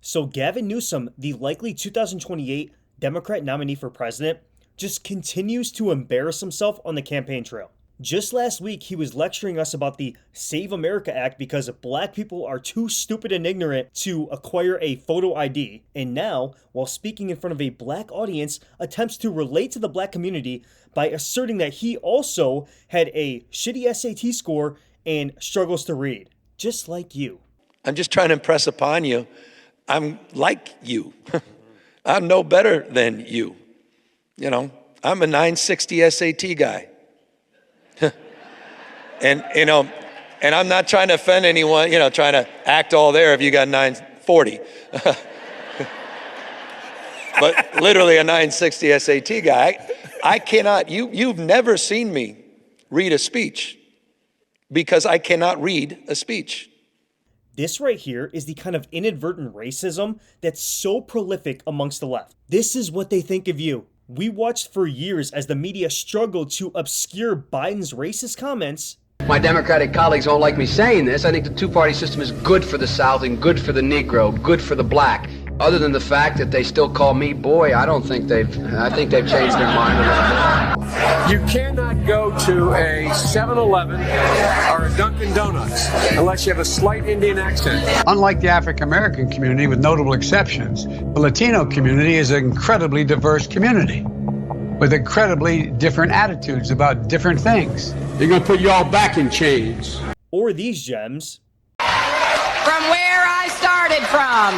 So Gavin Newsome, the likely 2028 Democrat nominee for president, just continues to embarrass himself on the campaign trail. Just last week, he was lecturing us about the Save America Act because black people are too stupid and ignorant to acquire a photo ID. And now, while speaking in front of a black audience, attempts to relate to the black community by asserting that he also had a shitty SAT score and struggles to read, just like you. I'm just trying to impress upon you, I'm like you. I'm no better than you. You know, I'm a 960 SAT guy. And I'm not trying to offend anyone, trying to act all there if you got 940. But literally a 960 SAT guy. I cannot, you've never seen me read a speech because I cannot read a speech. This right here is the kind of inadvertent racism that's so prolific amongst the left. This is what they think of you. We watched for years as the media struggled to obscure Biden's racist comments. My Democratic colleagues don't like me saying this. I think the two-party system is good for the South and good for the Negro, good for the black. Other than the fact that they still call me boy, I think they've changed their mind a little bit. You cannot go to a 7-Eleven or a Dunkin' Donuts unless you have a slight Indian accent. Unlike the African American community, with notable exceptions, the Latino community is an incredibly diverse community with incredibly different attitudes about different things. They're going to put you all back in chains. Or these gems. From where I started from,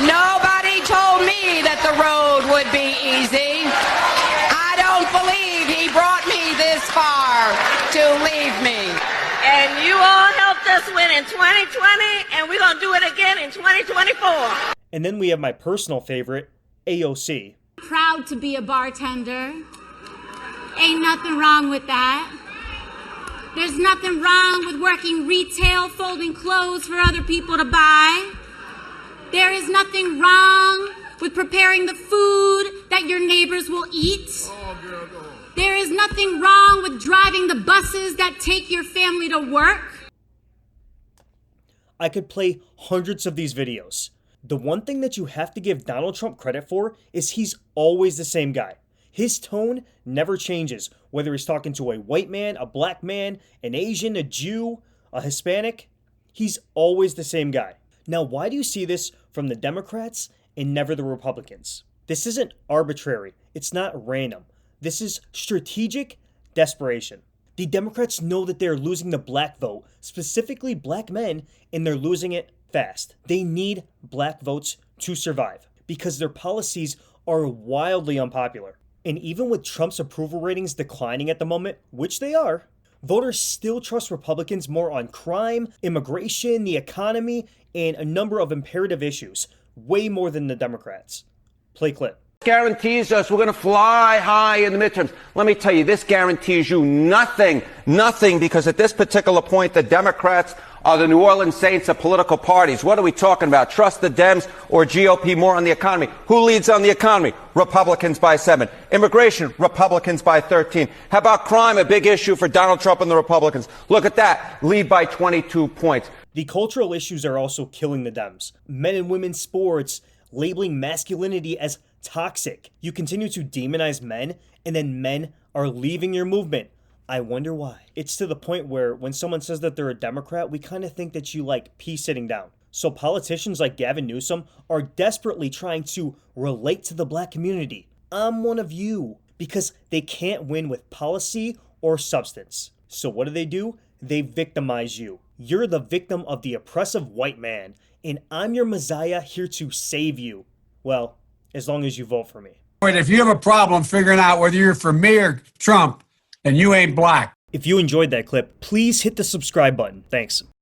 nobody told me that the road would be easy. I don't believe he brought me this far to leave me. And you all helped us win in 2020, and we're going to do it again in 2024. And then we have my personal favorite, AOC. Proud to be a bartender. Ain't nothing wrong with that. There's nothing wrong with working retail, folding clothes for other people to buy. There is nothing wrong with preparing the food that your neighbors will eat. There is nothing wrong with driving the buses that take your family to work. I could play hundreds of these videos. The one thing that you have to give Donald Trump credit for is he's always the same guy. His tone never changes, whether he's talking to a white man, a black man, an Asian, a Jew, a Hispanic. He's always the same guy. Now, why do you see this from the Democrats and never the Republicans? This isn't arbitrary. It's not random. This is strategic desperation. The Democrats know that they're losing the black vote, specifically black men, and they're losing it fast. They need black votes to survive because their policies are wildly unpopular. And even with Trump's approval ratings declining at the moment, which they are, voters still trust Republicans more on crime, immigration, the economy, and a number of imperative issues, way more than the Democrats. Play clip. Guarantees us we're going to fly high in the midterms. Let me tell you, this guarantees you nothing, because at this particular point, the Democrats are the New Orleans Saints of political parties. What are we talking about? Trust the Dems or GOP more on the economy? Who leads on the economy? Republicans by 7. Immigration, Republicans by 13. How about crime? A big issue for Donald Trump and the Republicans. Look at that. Lead by 22 points. The cultural issues are also killing the Dems. Men and women's sports, labeling masculinity as toxic. You continue to demonize men, and then men are leaving your movement. I wonder why. It's to the point where when someone says that they're a Democrat, we kind of think that you like pee sitting down. So politicians like Gavin Newsome are desperately trying to relate to the black community. I'm one of you, because they can't win with policy or substance. So what do? They victimize you. You're the victim of the oppressive white man, and I'm your Messiah here to save you. Well, as long as you vote for me. If you have a problem figuring out whether you're for me or Trump, and you ain't black. If you enjoyed that clip, please hit the subscribe button. Thanks.